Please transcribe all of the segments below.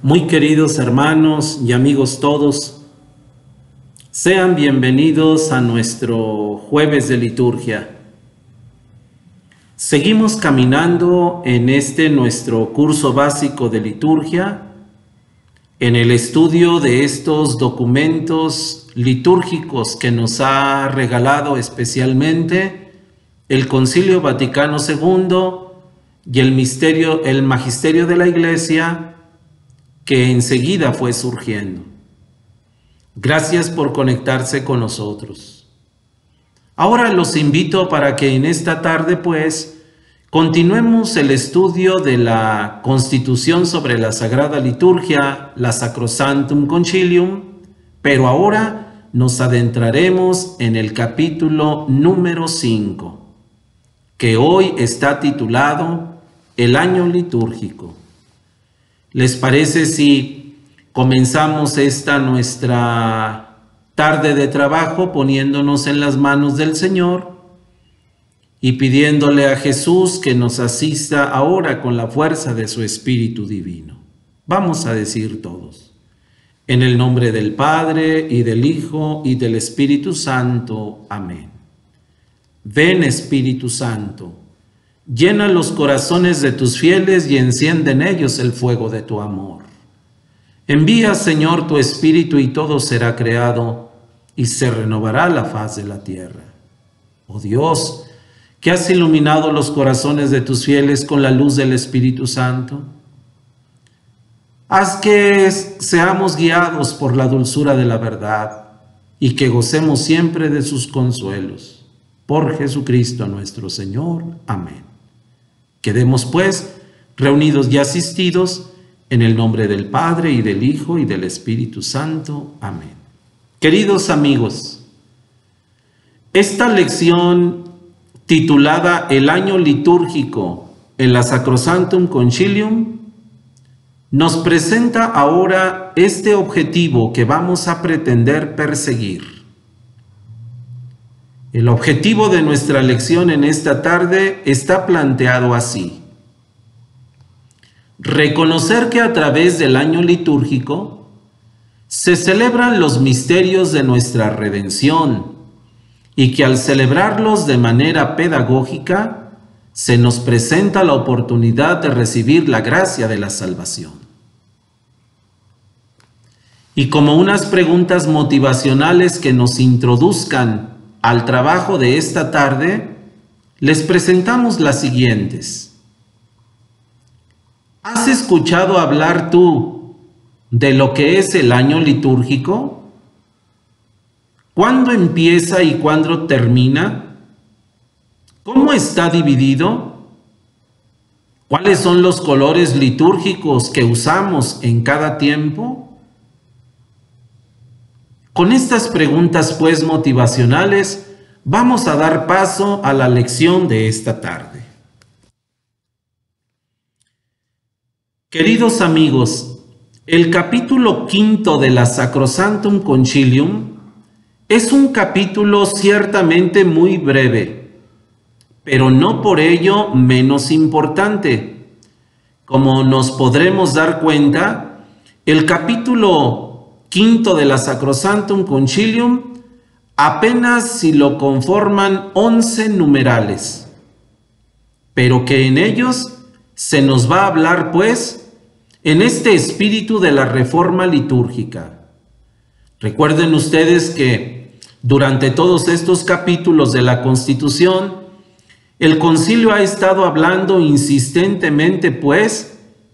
Muy queridos hermanos y amigos todos, sean bienvenidos a nuestro jueves de liturgia. Seguimos caminando en nuestro curso básico de liturgia, en el estudio de estos documentos litúrgicos que nos ha regalado especialmente el Concilio Vaticano II y el Magisterio de la Iglesia, que enseguida fue surgiendo. Gracias por conectarse con nosotros. Ahora los invito para que en esta tarde, continuemos el estudio de la Constitución sobre la Sagrada Liturgia, la Sacrosanctum Concilium, pero ahora nos adentraremos en el capítulo número 5, que hoy está titulado El Año Litúrgico. ¿Les parece si comenzamos esta nuestra tarde de trabajo poniéndonos en las manos del Señor y pidiéndole a Jesús que nos asista ahora con la fuerza de su Espíritu Divino? Vamos a decir todos: en el nombre del Padre, y del Hijo, y del Espíritu Santo. Amén. Ven, Espíritu Santo, llena los corazones de tus fieles y enciende en ellos el fuego de tu amor. Envía, Señor, tu Espíritu y todo será creado y se renovará la faz de la tierra. Oh Dios, que has iluminado los corazones de tus fieles con la luz del Espíritu Santo, haz que seamos guiados por la dulzura de la verdad y que gocemos siempre de sus consuelos. Por Jesucristo nuestro Señor. Amén. Quedemos reunidos y asistidos en el nombre del Padre, y del Hijo, y del Espíritu Santo. Amén. Queridos amigos, esta lección titulada El Año Litúrgico en la Sacrosanctum Concilium nos presenta ahora este objetivo que vamos a pretender perseguir. El objetivo de nuestra lección en esta tarde está planteado así: reconocer que a través del año litúrgico se celebran los misterios de nuestra redención y que al celebrarlos de manera pedagógica se nos presenta la oportunidad de recibir la gracia de la salvación. Y como unas preguntas motivacionales que nos introduzcan al trabajo de esta tarde, les presentamos las siguientes. ¿Has escuchado hablar tú de lo que es el año litúrgico? ¿Cuándo empieza y cuándo termina? ¿Cómo está dividido? ¿Cuáles son los colores litúrgicos que usamos en cada tiempo? Con estas preguntas motivacionales vamos a dar paso a la lección de esta tarde. Queridos amigos, el capítulo 5 de la Sacrosanctum Concilium es un capítulo ciertamente muy breve, pero no por ello menos importante. Como nos podremos dar cuenta, el capítulo 5 de la Sacrosanctum Concilium apenas si lo conforman 11 numerales, pero que en ellos se nos va a hablar en este espíritu de la reforma litúrgica. Recuerden ustedes que durante todos estos capítulos de la Constitución, el concilio ha estado hablando insistentemente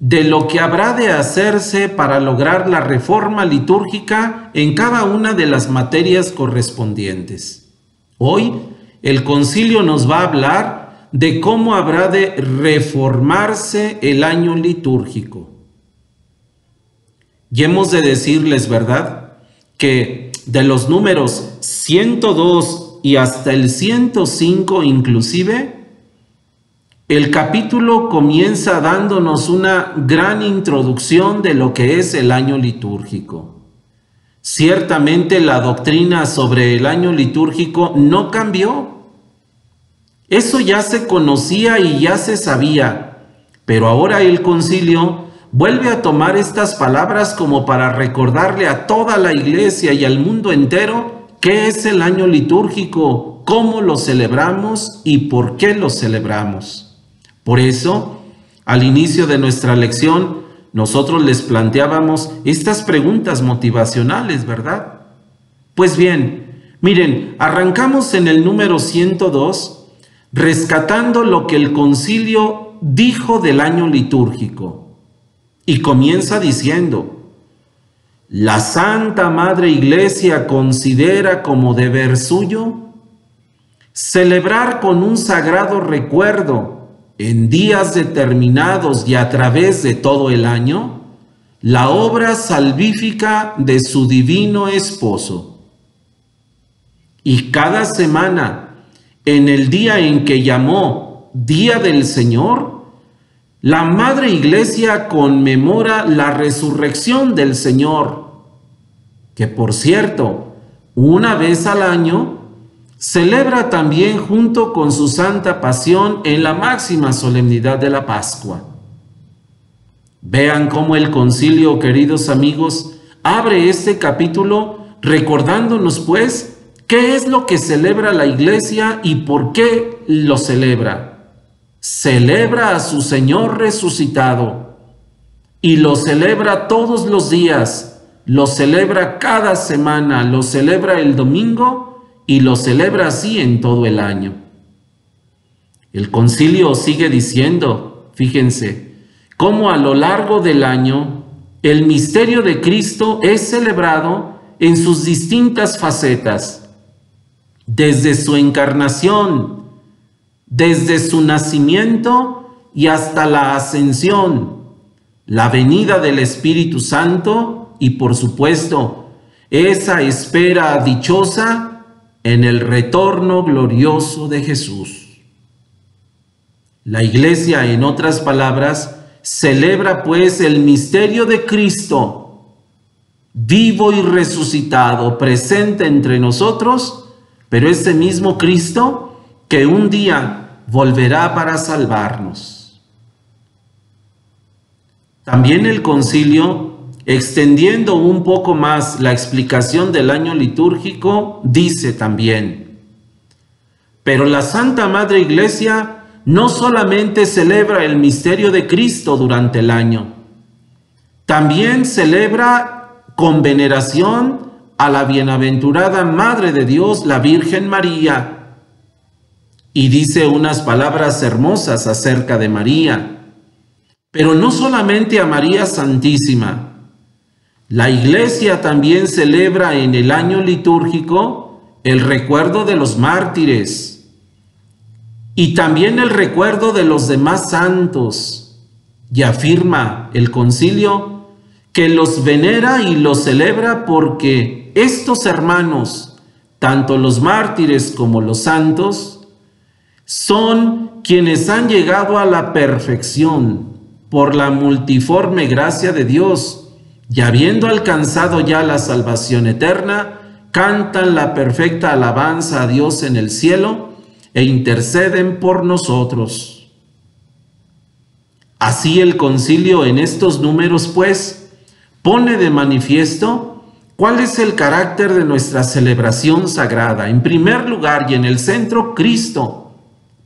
de lo que habrá de hacerse para lograr la reforma litúrgica en cada una de las materias correspondientes. Hoy, el concilio nos va a hablar de cómo habrá de reformarse el año litúrgico. Y hemos de decirles, ¿verdad?, que de los números 102 y hasta el 105 inclusive, el capítulo comienza dándonos una gran introducción de lo que es el año litúrgico. Ciertamente la doctrina sobre el año litúrgico no cambió. Eso ya se conocía y ya se sabía, pero ahora el concilio vuelve a tomar estas palabras como para recordarle a toda la iglesia y al mundo entero qué es el año litúrgico, cómo lo celebramos y por qué lo celebramos. Por eso, al inicio de nuestra lección, nosotros les planteábamos estas preguntas motivacionales, ¿verdad? Pues bien, miren, arrancamos en el número 102, rescatando lo que el concilio dijo del año litúrgico. Y comienza diciendo: la Santa Madre Iglesia considera como deber suyo celebrar con un sagrado recuerdo en días determinados y a través de todo el año la obra salvífica de su divino esposo. Y cada semana, en el día en que llamó Día del Señor, la Madre Iglesia conmemora la resurrección del Señor, que por cierto, una vez al año, celebra también junto con su Santa Pasión en la máxima solemnidad de la Pascua. Vean cómo el concilio, queridos amigos, abre este capítulo recordándonos pues qué es lo que celebra la Iglesia y por qué lo celebra. Celebra a su Señor resucitado y lo celebra todos los días, lo celebra cada semana, lo celebra el domingo y lo celebra así en todo el año. El concilio sigue diciendo, fíjense, cómo a lo largo del año el misterio de Cristo es celebrado en sus distintas facetas, desde su encarnación, desde su nacimiento y hasta la ascensión, la venida del Espíritu Santo y, por supuesto, esa espera dichosa en el retorno glorioso de Jesús. La Iglesia, en otras palabras, celebra pues el misterio de Cristo, vivo y resucitado, presente entre nosotros, pero ese mismo Cristo que un día volverá para salvarnos. También el concilio, extendiendo un poco más la explicación del año litúrgico, dice también: pero la Santa Madre Iglesia no solamente celebra el misterio de Cristo durante el año, también celebra con veneración a la bienaventurada Madre de Dios, la Virgen María, y dice unas palabras hermosas acerca de María. Pero no solamente a María Santísima. La Iglesia también celebra en el año litúrgico el recuerdo de los mártires y también el recuerdo de los demás santos, y afirma el concilio que los venera y los celebra porque estos hermanos, tanto los mártires como los santos, son quienes han llegado a la perfección por la multiforme gracia de Dios, y habiendo alcanzado ya la salvación eterna, cantan la perfecta alabanza a Dios en el cielo e interceden por nosotros. Así el concilio en estos números, pues, pone de manifiesto cuál es el carácter de nuestra celebración sagrada. En primer lugar y en el centro, Cristo,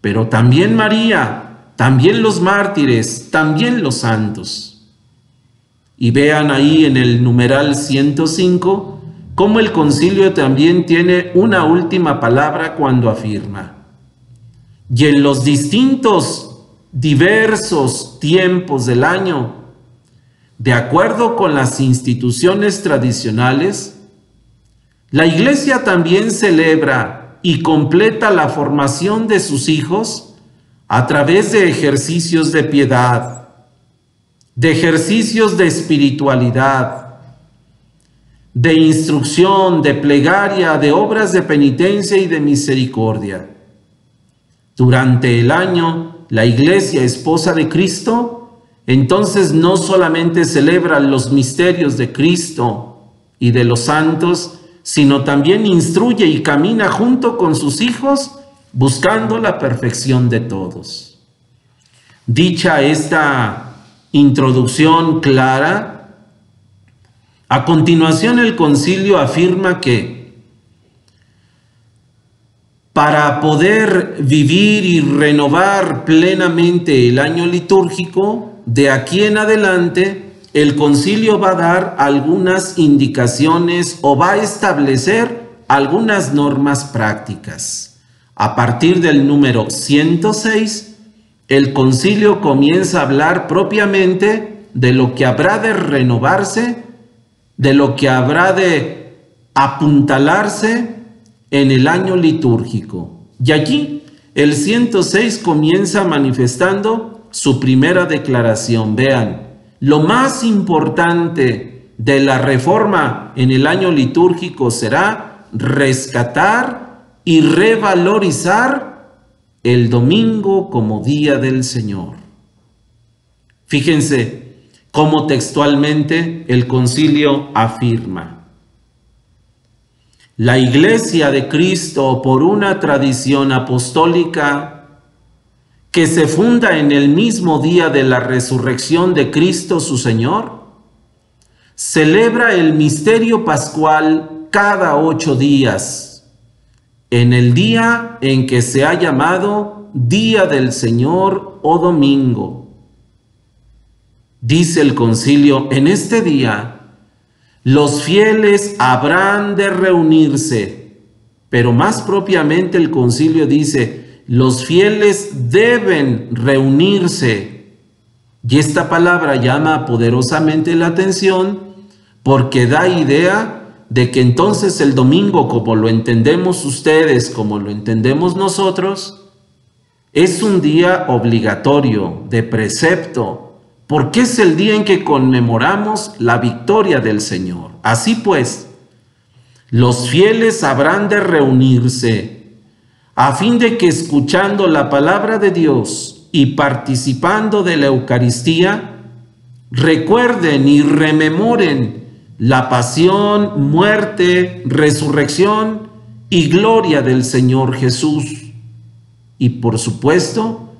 pero también María, también los mártires, también los santos. Y vean ahí en el numeral 105 cómo el concilio también tiene una última palabra cuando afirma: y en los distintos, diversos tiempos del año, de acuerdo con las instituciones tradicionales, la Iglesia también celebra y completa la formación de sus hijos a través de ejercicios de piedad, de ejercicios de espiritualidad, de instrucción, de plegaria, de obras de penitencia y de misericordia. Durante el año, la Iglesia, esposa de Cristo, entonces no solamente celebra los misterios de Cristo y de los santos, sino también instruye y camina junto con sus hijos, buscando la perfección de todos. Dicha esta introducción clara. A continuación, el concilio afirma que para poder vivir y renovar plenamente el año litúrgico, de aquí en adelante, el concilio va a dar algunas indicaciones o va a establecer algunas normas prácticas. A partir del número 106, el concilio comienza a hablar propiamente de lo que habrá de renovarse, de lo que habrá de apuntalarse en el año litúrgico. Y allí el 106 comienza manifestando su primera declaración. Vean, lo más importante de la reforma en el año litúrgico será rescatar y revalorizar el domingo como día del Señor. Fíjense cómo textualmente el concilio afirma: la Iglesia de Cristo, por una tradición apostólica que se funda en el mismo día de la resurrección de Cristo su Señor, celebra el misterio pascual cada 8 días, en el día en que se ha llamado Día del Señor o Domingo. Dice el concilio: en este día los fieles habrán de reunirse, pero más propiamente el concilio dice: los fieles deben reunirse. Y esta palabra llama poderosamente la atención porque da idea de que entonces el domingo, como lo entendemos ustedes, como lo entendemos nosotros, es un día obligatorio, de precepto, porque es el día en que conmemoramos la victoria del Señor. Así pues, los fieles habrán de reunirse a fin de que, escuchando la palabra de Dios y participando de la Eucaristía, recuerden y rememoren la pasión, muerte, resurrección y gloria del Señor Jesús. Y por supuesto,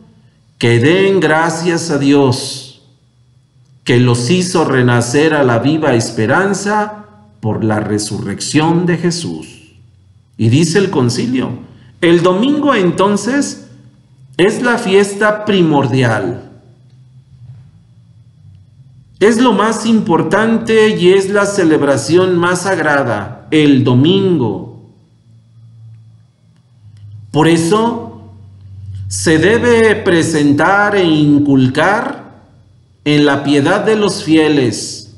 que den gracias a Dios, que los hizo renacer a la viva esperanza por la resurrección de Jesús. Y dice el concilio: el domingo entonces es la fiesta primordial. Es lo más importante y es la celebración más sagrada, el domingo. Por eso se debe presentar e inculcar en la piedad de los fieles,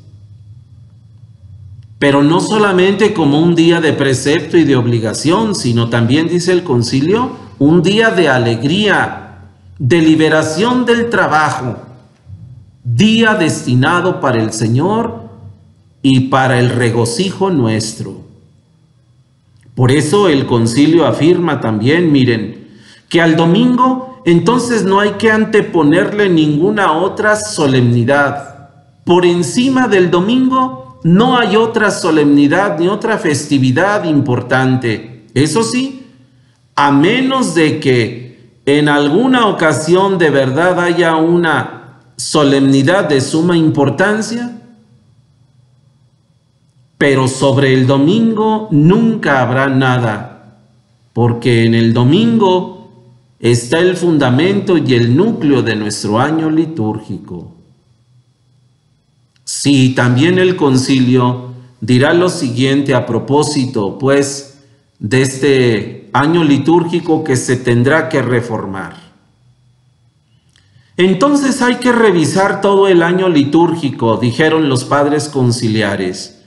pero no solamente como un día de precepto y de obligación, sino también, dice el concilio, un día de alegría, de liberación del trabajo, día destinado para el Señor y para el regocijo nuestro. Por eso el concilio afirma también, miren, que al domingo entonces no hay que anteponerle ninguna otra solemnidad. Por encima del domingo no hay otra solemnidad ni otra festividad importante. Eso sí, a menos de que en alguna ocasión de verdad haya una solemnidad de suma importancia, pero sobre el domingo nunca habrá nada, porque en el domingo está el fundamento y el núcleo de nuestro año litúrgico. Sí, también el concilio dirá lo siguiente a propósito, pues, de este año litúrgico que se tendrá que reformar. Entonces hay que revisar todo el año litúrgico, dijeron los padres conciliares.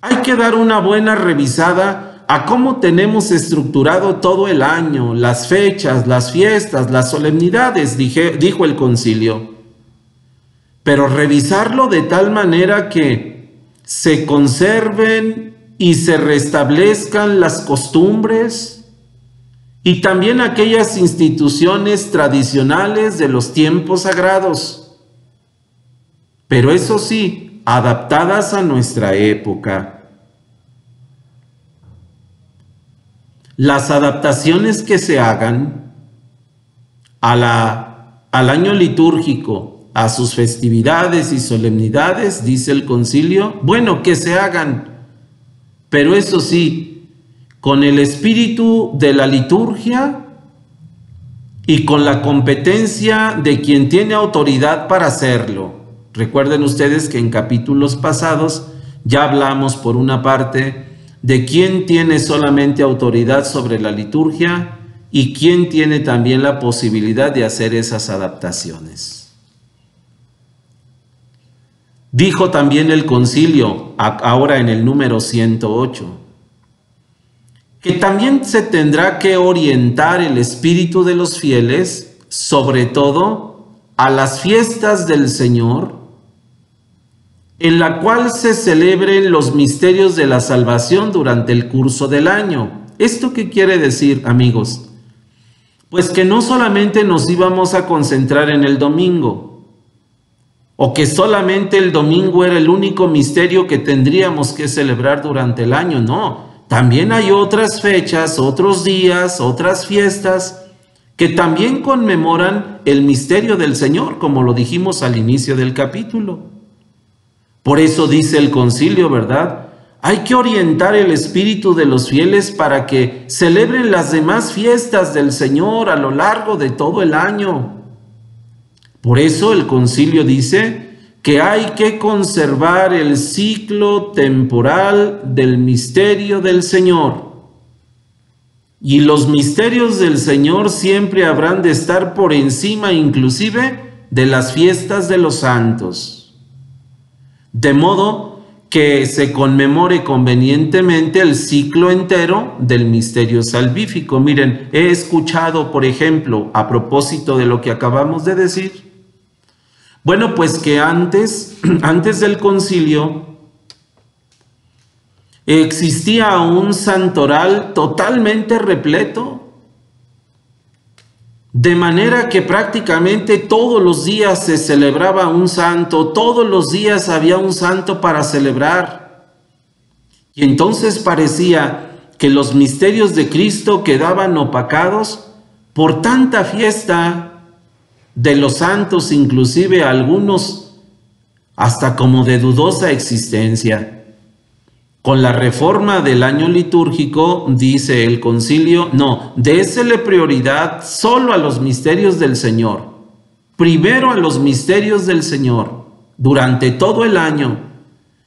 Hay que dar una buena revisada a cómo tenemos estructurado todo el año, las fechas, las fiestas, las solemnidades, dijo el concilio. Pero revisarlo de tal manera que se conserven y se restablezcan las costumbres y también aquellas instituciones tradicionales de los tiempos sagrados, pero eso sí, adaptadas a nuestra época. Las adaptaciones que se hagan al año litúrgico a sus festividades y solemnidades, dice el concilio, bueno, que se hagan, pero eso sí, con el espíritu de la liturgia y con la competencia de quien tiene autoridad para hacerlo. Recuerden ustedes que en capítulos pasados ya hablamos por una parte de quién tiene solamente autoridad sobre la liturgia y quién tiene también la posibilidad de hacer esas adaptaciones. Dijo también el concilio, ahora en el número 108, que también se tendrá que orientar el espíritu de los fieles, sobre todo a las fiestas del Señor, en la cual se celebren los misterios de la salvación durante el curso del año. ¿Esto qué quiere decir, amigos? Pues que no solamente nos íbamos a concentrar en el domingo, o que solamente el domingo era el único misterio que tendríamos que celebrar durante el año, no. También hay otras fechas, otros días, otras fiestas que también conmemoran el misterio del Señor, como lo dijimos al inicio del capítulo. Por eso dice el concilio, ¿verdad? Hay que orientar el espíritu de los fieles para que celebren las demás fiestas del Señor a lo largo de todo el año. Por eso el concilio dice que hay que conservar el ciclo temporal del misterio del Señor. Y los misterios del Señor siempre habrán de estar por encima inclusive de las fiestas de los santos. De modo que se conmemore convenientemente el ciclo entero del misterio salvífico. Miren, he escuchado, por ejemplo, a propósito de lo que acabamos de decir, bueno, pues que antes del concilio existía un santoral totalmente repleto, de manera que prácticamente todos los días se celebraba un santo, todos los días había un santo para celebrar. Y entonces parecía que los misterios de Cristo quedaban opacados por tanta fiesta de los santos, inclusive algunos hasta como de dudosa existencia. Con la reforma del año litúrgico, dice el concilio, no, désele prioridad solo a los misterios del Señor. Primero a los misterios del Señor, durante todo el año.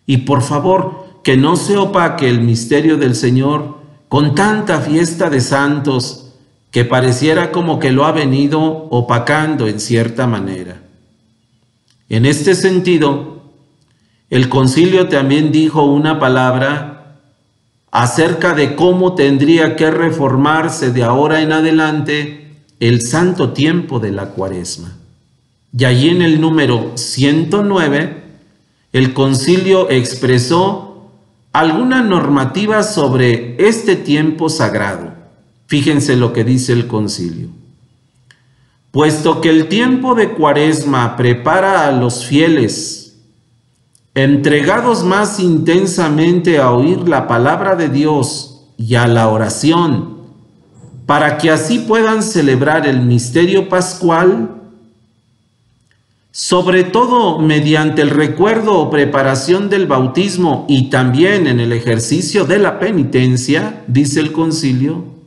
Y por favor, que no se opaque el misterio del Señor con tanta fiesta de santos, que pareciera como que lo ha venido opacando en cierta manera. En este sentido, el concilio también dijo una palabra acerca de cómo tendría que reformarse de ahora en adelante el santo tiempo de la Cuaresma. Y allí en el número 109, el concilio expresó alguna normativa sobre este tiempo sagrado. Fíjense lo que dice el concilio. Puesto que el tiempo de Cuaresma prepara a los fieles, entregados más intensamente a oír la palabra de Dios y a la oración, para que así puedan celebrar el misterio pascual, sobre todo mediante el recuerdo o preparación del bautismo y también en el ejercicio de la penitencia, dice el concilio,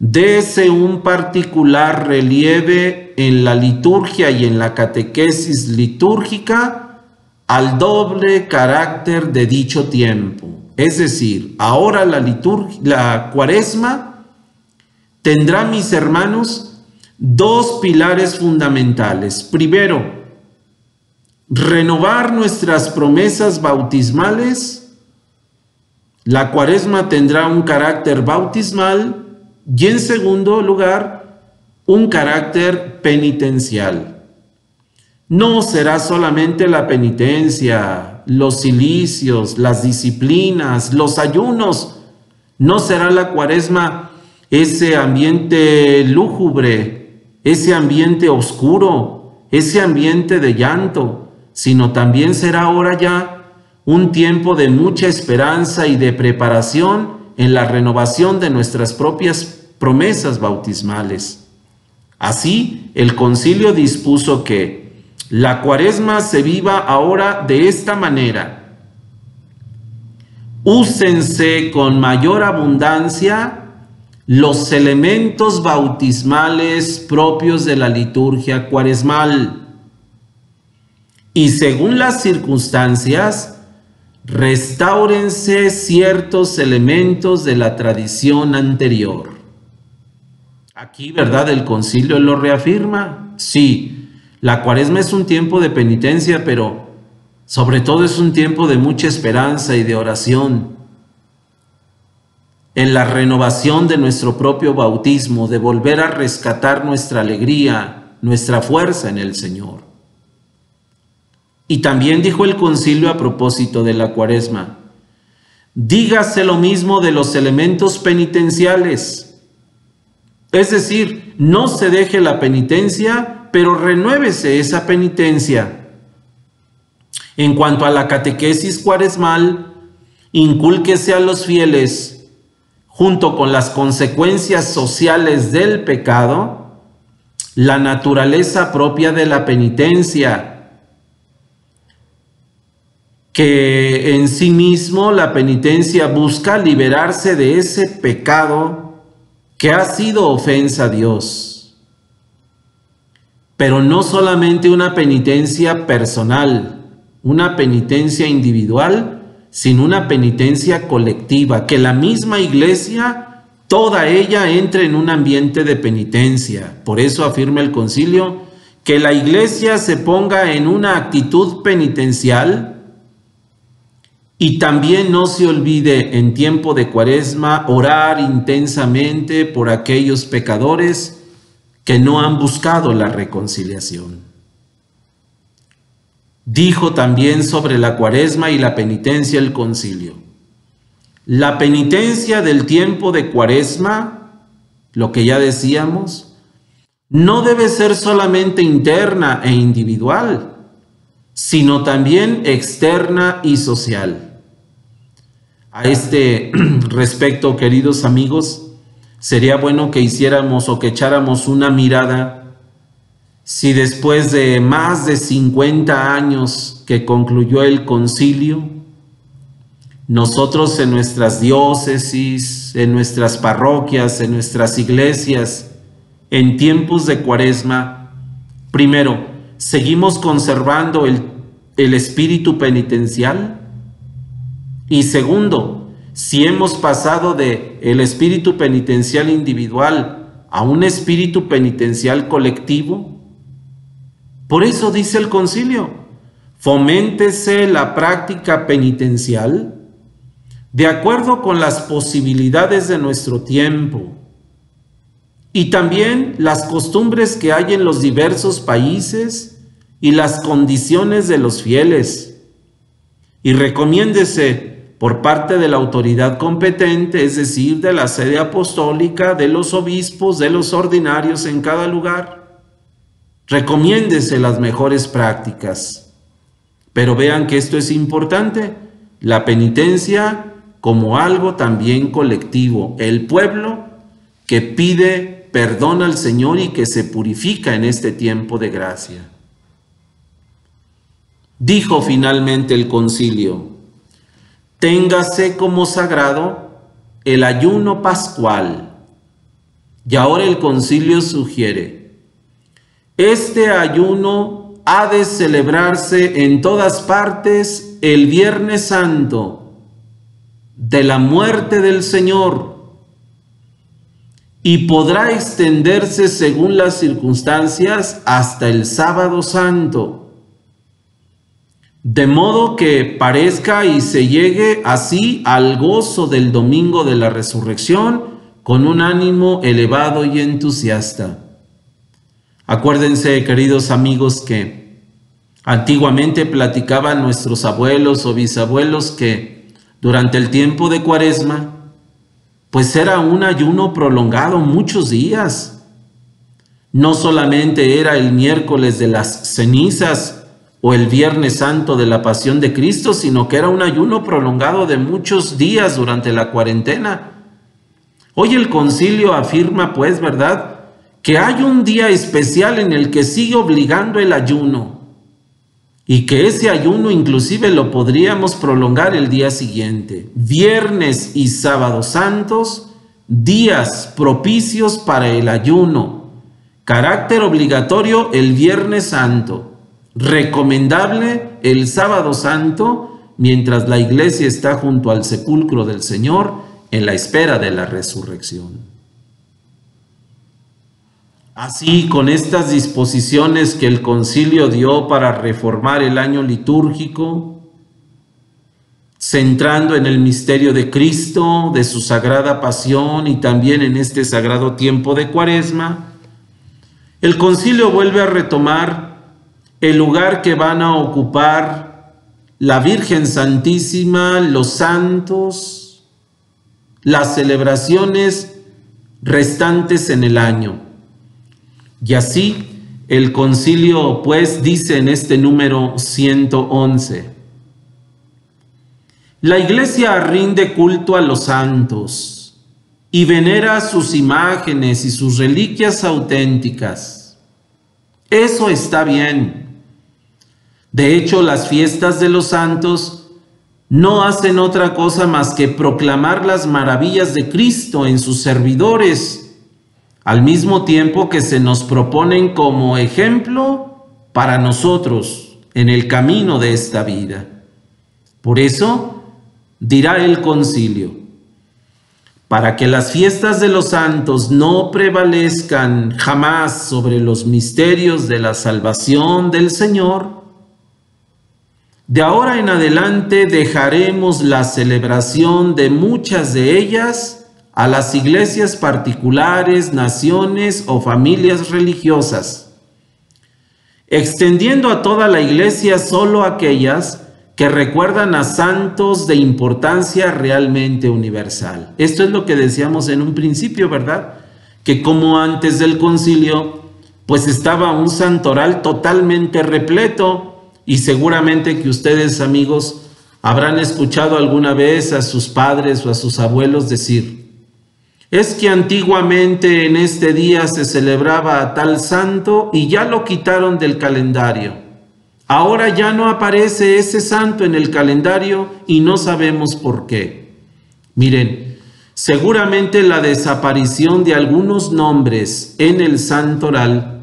dese un particular relieve en la liturgia y en la catequesis litúrgica al doble carácter de dicho tiempo. Es decir, ahora la Cuaresma tendrá, mis hermanos, dos pilares fundamentales. Primero, renovar nuestras promesas bautismales. La Cuaresma tendrá un carácter bautismal. Y en segundo lugar, un carácter penitencial. No será solamente la penitencia, los cilicios, las disciplinas, los ayunos. No será la Cuaresma ese ambiente lúgubre, ese ambiente oscuro, ese ambiente de llanto, sino también será ahora ya un tiempo de mucha esperanza y de preparación en la renovación de nuestras propias promesas bautismales. Así, el concilio dispuso que la Cuaresma se viva ahora de esta manera. Úsense con mayor abundancia los elementos bautismales propios de la liturgia cuaresmal y, según las circunstancias, restáurense ciertos elementos de la tradición anterior. Aquí, ¿verdad?, el concilio lo reafirma. Sí, la Cuaresma es un tiempo de penitencia, pero sobre todo es un tiempo de mucha esperanza y de oración. En la renovación de nuestro propio bautismo, de volver a rescatar nuestra alegría, nuestra fuerza en el Señor. Y también dijo el concilio a propósito de la Cuaresma: dígase lo mismo de los elementos penitenciales. Es decir, no se deje la penitencia, pero renuévese esa penitencia. En cuanto a la catequesis cuaresmal, incúlquese a los fieles, junto con las consecuencias sociales del pecado, la naturaleza propia de la penitencia, que en sí mismo la penitencia busca liberarse de ese pecado que ha sido ofensa a Dios. Pero no solamente una penitencia personal, una penitencia individual, sino una penitencia colectiva, que la misma Iglesia, toda ella, entre en un ambiente de penitencia. Por eso afirma el concilio que la Iglesia se ponga en una actitud penitencial y también no se olvide en tiempo de Cuaresma orar intensamente por aquellos pecadores que no han buscado la reconciliación. Dijo también sobre la Cuaresma y la penitencia el concilio: la penitencia del tiempo de Cuaresma, lo que ya decíamos, no debe ser solamente interna e individual, sino también externa y social. A este respecto, queridos amigos, sería bueno que hiciéramos o que echáramos una mirada si después de más de 50 años que concluyó el concilio, nosotros en nuestras diócesis, en nuestras parroquias, en nuestras iglesias, en tiempos de Cuaresma, primero, ¿seguimos conservando el espíritu penitencial? Y segundo, si hemos pasado de el espíritu penitencial individual a un espíritu penitencial colectivo. Por eso dice el concilio: foméntese la práctica penitencial de acuerdo con las posibilidades de nuestro tiempo y también las costumbres que hay en los diversos países y las condiciones de los fieles. Y recomiéndese por parte de la autoridad competente, es decir, de la sede apostólica, de los obispos, de los ordinarios en cada lugar. Recomiéndese las mejores prácticas. Pero vean que esto es importante: la penitencia como algo también colectivo. El pueblo que pide perdón al Señor y que se purifica en este tiempo de gracia. Dijo finalmente el concilio: téngase como sagrado el ayuno pascual. Y ahora el concilio sugiere: este ayuno ha de celebrarse en todas partes el Viernes Santo de la muerte del Señor y podrá extenderse según las circunstancias hasta el Sábado Santo, de modo que parezca y se llegue así al gozo del domingo de la resurrección con un ánimo elevado y entusiasta. Acuérdense, queridos amigos, que antiguamente platicaban nuestros abuelos o bisabuelos que durante el tiempo de Cuaresma, pues era un ayuno prolongado muchos días. No solamente era el miércoles de las cenizas o el Viernes Santo de la Pasión de Cristo, sino que era un ayuno prolongado de muchos días durante la cuarentena. Hoy el concilio afirma, pues, ¿verdad?, que hay un día especial en el que sigue obligando el ayuno. y que ese ayuno inclusive lo podríamos prolongar el día siguiente. Viernes y sábado santos, días propicios para el ayuno. Carácter obligatorio el Viernes Santo. Recomendable el sábado santo, mientras la iglesia está junto al sepulcro del Señor en la espera de la resurrección. Así, con estas disposiciones que el concilio dio para reformar el año litúrgico, centrando en el misterio de Cristo, de su sagrada pasión y también en este sagrado tiempo de Cuaresma, el concilio vuelve a retomar el lugar que van a ocupar la Virgen Santísima, los santos, las celebraciones restantes en el año. Y así el concilio pues dice en este número 111: la iglesia rinde culto a los santos y venera sus imágenes y sus reliquias auténticas. Eso está bien. De hecho, las fiestas de los santos no hacen otra cosa más que proclamar las maravillas de Cristo en sus servidores, al mismo tiempo que se nos proponen como ejemplo para nosotros en el camino de esta vida. Por eso, dirá el concilio: para que las fiestas de los santos no prevalezcan jamás sobre los misterios de la salvación del Señor, de ahora en adelante dejaremos la celebración de muchas de ellas a las iglesias particulares, naciones o familias religiosas, extendiendo a toda la iglesia solo aquellas que recuerdan a santos de importancia realmente universal. Esto es lo que decíamos en un principio, ¿verdad? Que como antes del concilio, pues estaba un santoral totalmente repleto, y seguramente que ustedes, amigos, habrán escuchado alguna vez a sus padres o a sus abuelos decir: es que antiguamente en este día se celebraba a tal santo y ya lo quitaron del calendario. Ahora ya no aparece ese santo en el calendario y no sabemos por qué. Miren, seguramente la desaparición de algunos nombres en el santoral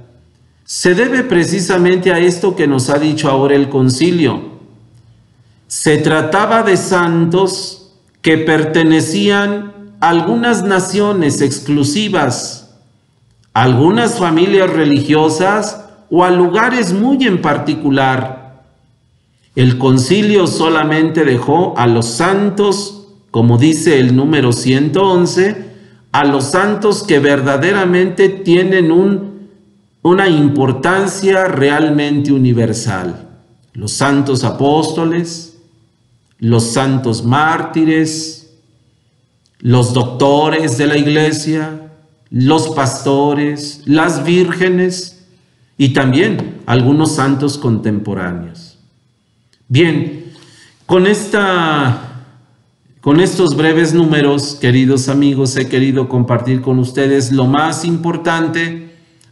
se debe precisamente a esto que nos ha dicho ahora el concilio. Se trataba de santos que pertenecían a algunas naciones exclusivas, a algunas familias religiosas o a lugares muy en particular. El concilio solamente dejó a los santos, como dice el número 111, a los santos que verdaderamente tienen una importancia realmente universal: los santos apóstoles, los santos mártires, los doctores de la iglesia, los pastores, las vírgenes y también algunos santos contemporáneos. Bien, con estos breves números, queridos amigos, he querido compartir con ustedes lo más importante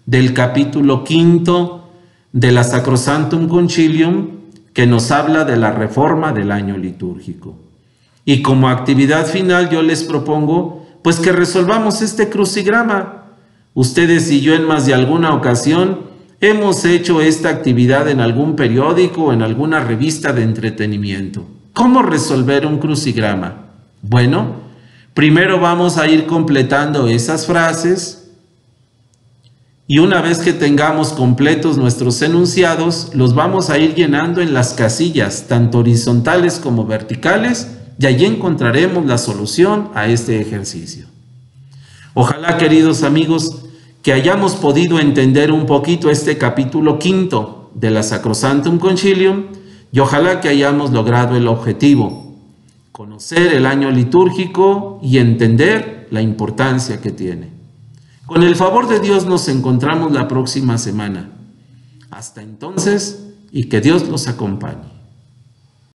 del capítulo 5 de la Sacrosanctum Concilium, que nos habla de la reforma del año litúrgico. Y como actividad final yo les propongo pues que resolvamos este crucigrama. Ustedes y yo en más de alguna ocasión hemos hecho esta actividad en algún periódico o en alguna revista de entretenimiento. ¿Cómo resolver un crucigrama? Bueno, primero vamos a ir completando esas frases y una vez que tengamos completos nuestros enunciados, los vamos a ir llenando en las casillas, tanto horizontales como verticales, y allí encontraremos la solución a este ejercicio. Ojalá, queridos amigos, que hayamos podido entender un poquito este capítulo 5 de la Sacrosanctum Concilium y ojalá que hayamos logrado el objetivo: conocer el año litúrgico y entender la importancia que tiene. Con el favor de Dios nos encontramos la próxima semana. Hasta entonces, y que Dios los acompañe.